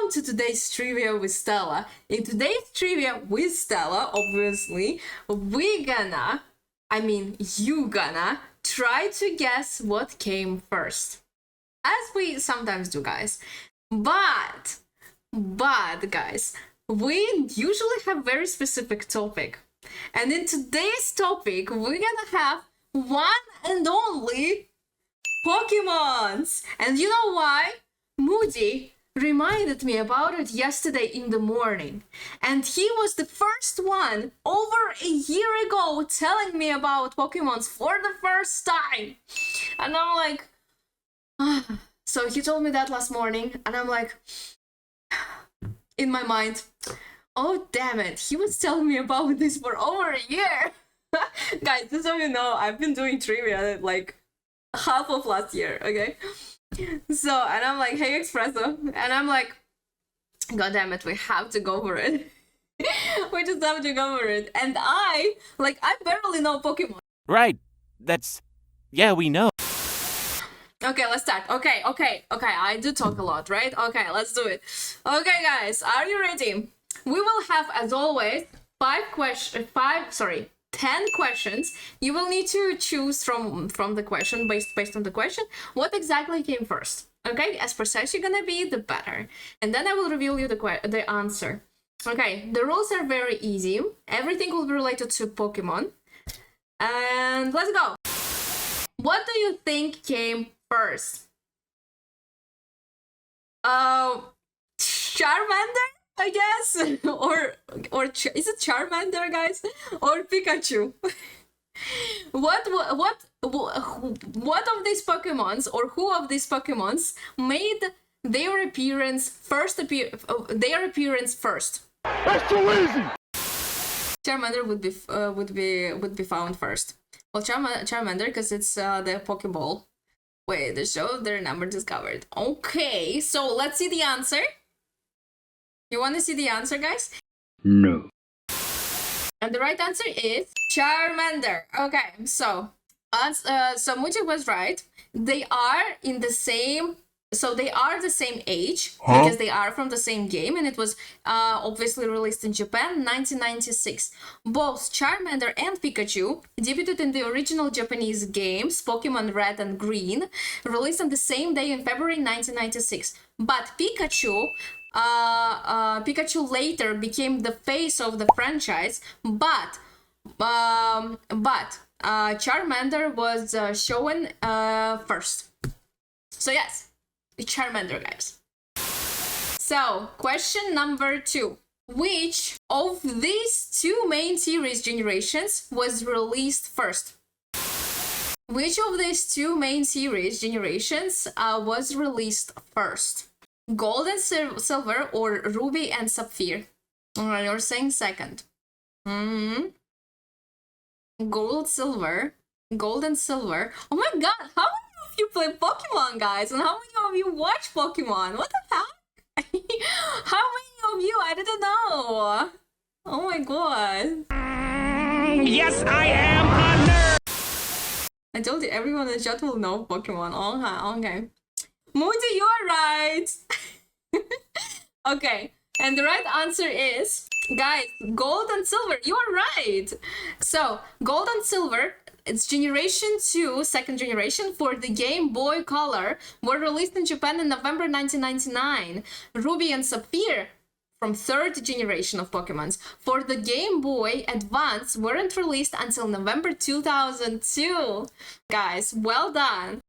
welcome to today's trivia with Stella. In today's trivia with Stella, obviously, you gonna try to guess what came first. As we sometimes do, guys. But guys, we usually have very specific topic. And in today's topic, we're gonna have one and only Pokemons. And you know why? Moody reminded me about it yesterday in the morning. And he was the first one over a year ago telling me about Pokemons for the first time. And I'm like, so he told me that last morning, and I'm like, in my mind, oh damn it, he was telling me about this for over a year. Guys, just so you know, I've been doing trivia like half of last year, okay? So, and I'm like, hey Espresso, and I'm like, god damn it, we have to go for it. We just have to go for it. And I barely know Pokemon. Right, yeah, we know. Okay, let's start. Okay, I do talk a lot, right? Okay, let's do it. Okay, guys, are you ready? We will have, as always, 10 questions. You will need to choose from the question, based on the question, what exactly came first. Okay, as precise you're gonna be, the better. And then I will reveal you the answer. Okay, the rules are very easy. Everything will be related to Pokemon. And let's go. What do you think came first? Charmander, I guess, or is it Charmander, guys, or Pikachu? What of these Pokemons, or who of these Pokemons made their appearance first? That's too easy. Charmander would be found first. Well, Charmander, because it's the Pokeball. Wait, the show their number discovered. Okay, so let's see the answer. You want to see the answer, guys? No. And the right answer is Charmander. Okay, so Muji was right. They are in the same. So they are the same age, because they are from the same game, and it was obviously released in Japan 1996. Both Charmander and Pikachu debuted in the original Japanese games Pokemon Red and Green, released on the same day in February 1996. But Pikachu later became the face of the franchise, but Charmander was shown first. So yes. Charmander, guys. So, question number 2. Which of these two main series generations was released first? Which of these two main series generations was released first? Gold and Silver, or Ruby and Sapphire? You're saying second. Gold and Silver. Oh my god, how many of you play Pokemon, guys? And how many of you watch Pokemon? What the heck? How many of you? I didn't know. Oh my god. Yes, I am a nerd! I told you, everyone in the chat will know Pokemon. Okay. Moody, you are right. Okay, and the right answer is, guys, Gold and Silver. You are right. So, Gold and Silver, it's Generation 2, second generation, for the Game Boy Color, were released in Japan in November 1999. Ruby and Sapphire, from third generation of Pokemons, for the Game Boy Advance, weren't released until November 2002. Guys, well done.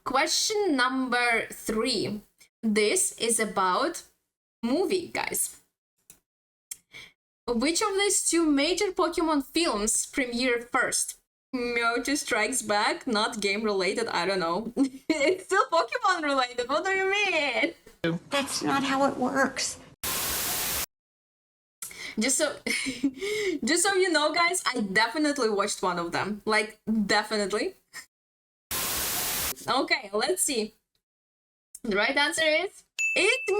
Question number 3. This is about movie, guys. Which of these two major Pokemon films premiered first? Mewtwo Strikes Back, not game related, I don't know. It's still Pokemon related, what do you mean? That's not how it works. Just so you know, guys, I definitely watched one of them. Like, definitely. Okay, let's see. The right answer is, it's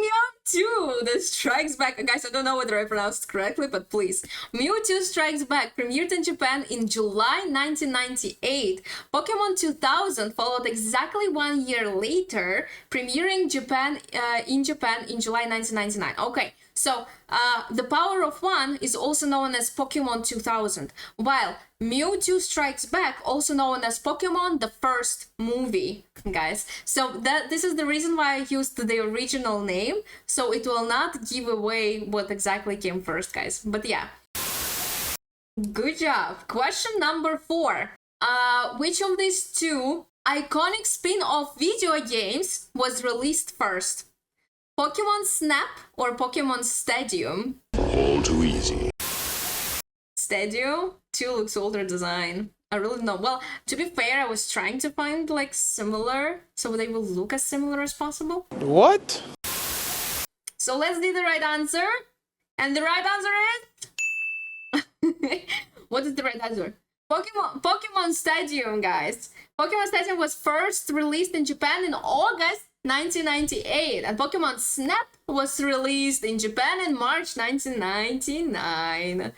Mewtwo that strikes back. Guys, I don't know whether I pronounced it correctly, but please. Mewtwo Strikes Back premiered in Japan in July 1998. Pokemon 2000 followed exactly 1 year later, premiering in Japan in July 1999. Okay, so the Power of One is also known as Pokemon 2000, while Mewtwo Strikes Back, also known as Pokemon the first movie, guys. So this is the reason why I used the original name, so it will not give away what exactly came first, guys. But yeah. Good job. Question number 4. Which of these two iconic spin-off video games was released first? Pokemon Snap or Pokemon Stadium? All too easy. Stadium 2 looks older design. I really don't know. Well, to be fair, I was trying to find like similar, so they will look as similar as possible. What? So let's do the right answer. And the right answer is... What is the right answer? Pokemon Stadium, guys. Pokemon Stadium was first released in Japan in August 1998, and Pokemon Snap was released in Japan in March 1999.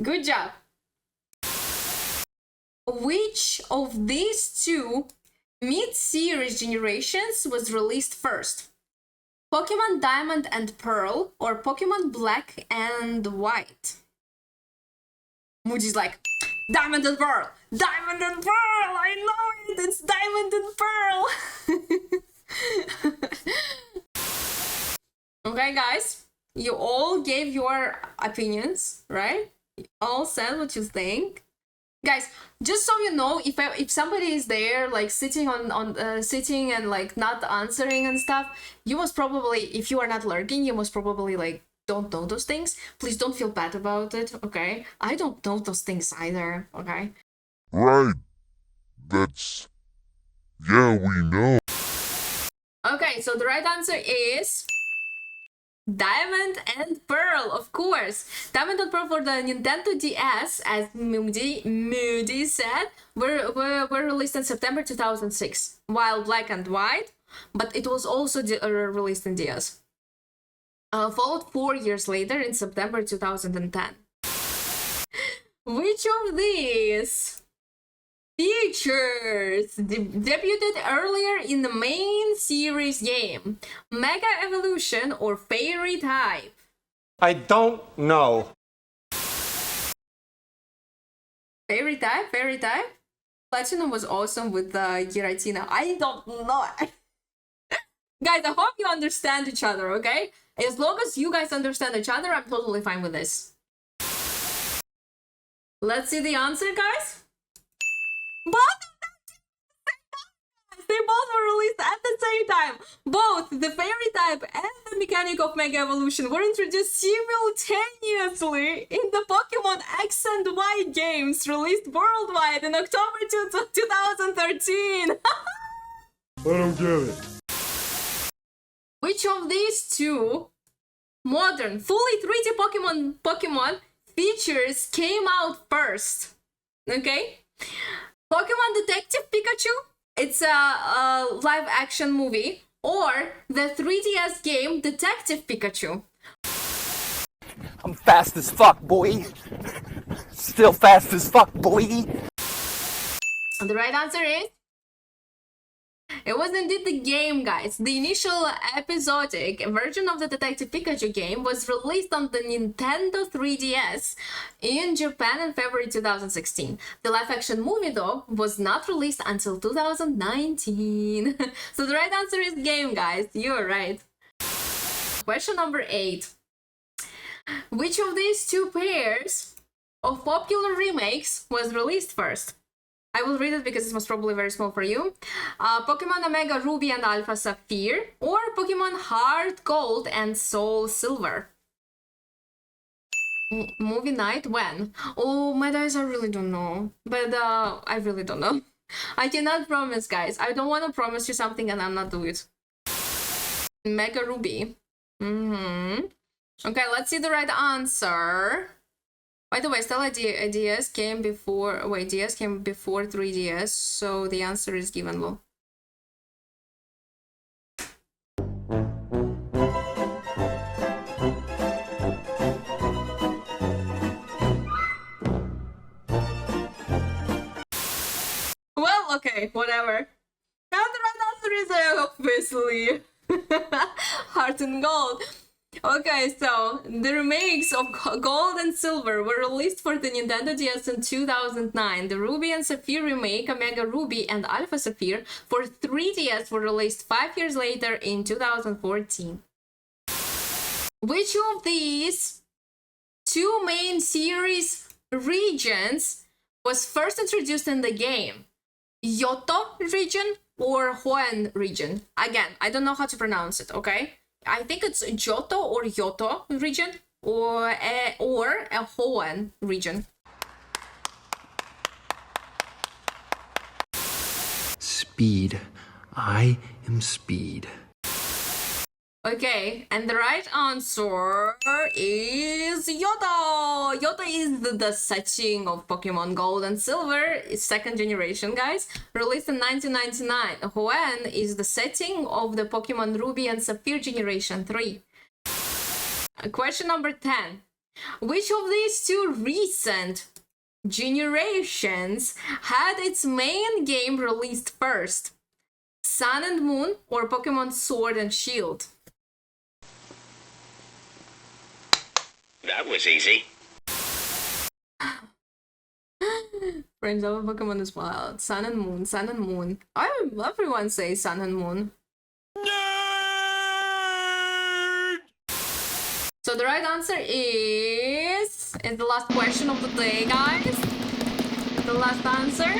Good job. Which of these two mid-series generations was released first? Pokemon Diamond and Pearl or Pokemon Black and White? Moody's like, Diamond and Pearl! Diamond and Pearl! I know it! It's Diamond and Pearl! Okay, guys, you all gave your opinions, right? You all said what you think. Guys, just so you know, if somebody is there like sitting sitting and like not answering and stuff, you must probably, if you are not lurking, you must probably like don't know those things. Please don't feel bad about it, okay? I don't know those things either, okay? Right. That's... Yeah, we know. Okay, so the right answer is Diamond and Pearl, of course. Diamond and Pearl for the Nintendo DS, as Moody said, were released in September 2006, while Black and White, but it was also released in DS. Followed 4 years later in September 2010. Which of these features debuted earlier in the main series game? Mega Evolution or Fairy Type? I don't know. Fairy Type? Fairy Type? Platinum was awesome with Giratina. I don't know. Guys, I hope you understand each other, okay? As long as you guys understand each other, I'm totally fine with this. Let's see the answer, guys. They both were released at the same time. Both the Fairy Type and the mechanic of Mega Evolution were introduced simultaneously in the Pokemon X and Y games released worldwide in October 2013. I don't get it. Which of these two modern, fully 3D Pokemon features came out first? Okay? Pokemon Detective Pikachu, it's a live-action movie, or the 3DS game Detective Pikachu. I'm fast as fuck, boy. Still fast as fuck, boy. And the right answer is... It was indeed the game, guys. The initial episodic version of the Detective Pikachu game was released on the Nintendo 3DS in Japan in February 2016. The live-action movie, though, was not released until 2019. So the right answer is game, guys. You're right. Question number 8. Which of these two pairs of popular remakes was released first? I will read it because it was probably very small for you. Pokemon Omega Ruby and Alpha Sapphire, or Pokemon Heart Gold and Soul Silver? Movie night? When? Oh, my guys, I really don't know. But I really don't know. I cannot promise, guys. I don't want to promise you something and I'm not do it. Mega Ruby. Okay, let's see the right answer. By the way, Stella DS came before... Wait, DS came before 3DS, so the answer is given low. obviously. Heart and Gold. Okay, so the remakes of Gold and Silver were released for the Nintendo DS in 2009. The Ruby and Sapphire remake, Omega Ruby and Alpha Sapphire for 3DS were released 5 years later in 2014. Which of these two main series regions was first introduced in the game? Yoto region or Hoenn region? Again, I don't know how to pronounce it, okay? I think it's Johto or Yoto region or a Hoenn region. Speed. I am speed. Okay, and the right answer is Yoto! Yoto is the setting of Pokemon Gold and Silver, it's second generation, guys, released in 1999. Hoenn is the setting of the Pokemon Ruby and Sapphire Generation 3. Question number 10. Which of these two recent generations had its main game released first? Sun and Moon or Pokemon Sword and Shield? That was easy. Friends of Pokemon is wild. Sun and Moon, Sun and Moon. Everyone says Sun and Moon. Nerd! So the right answer is the last question of the day, guys. The last answer.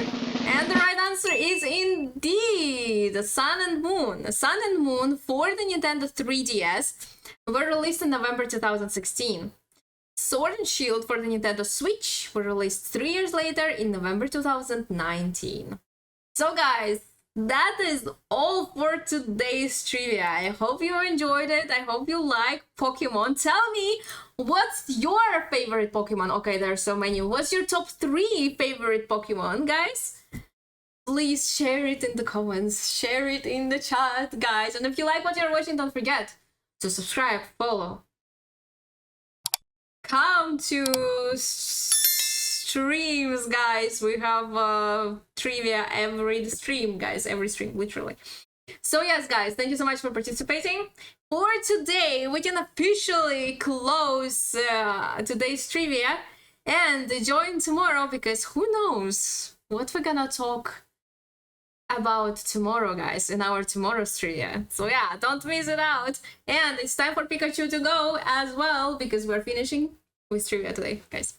And the right answer is indeed Sun and Moon. Sun and Moon for the Nintendo 3DS were released in November 2016. Sword and Shield for the Nintendo Switch were released 3 years later in November 2019. So guys, that is all for today's trivia. I hope you enjoyed it. I hope you like Pokemon. Tell me, what's your favorite Pokemon? Okay, there are so many. What's your top 3 favorite Pokemon, guys? Please share it in the comments. Share it in the chat, guys. And if you like what you're watching, don't forget to subscribe, follow. Come to streams, guys. We have trivia every stream, guys. Every stream, literally. So yes, guys, thank you so much for participating. For today, we can officially close today's trivia and join tomorrow, because who knows what we're gonna talk about tomorrow, guys, in our tomorrow's trivia. So yeah, don't miss it out. And it's time for Pikachu to go as well, because we're finishing with trivia today, guys.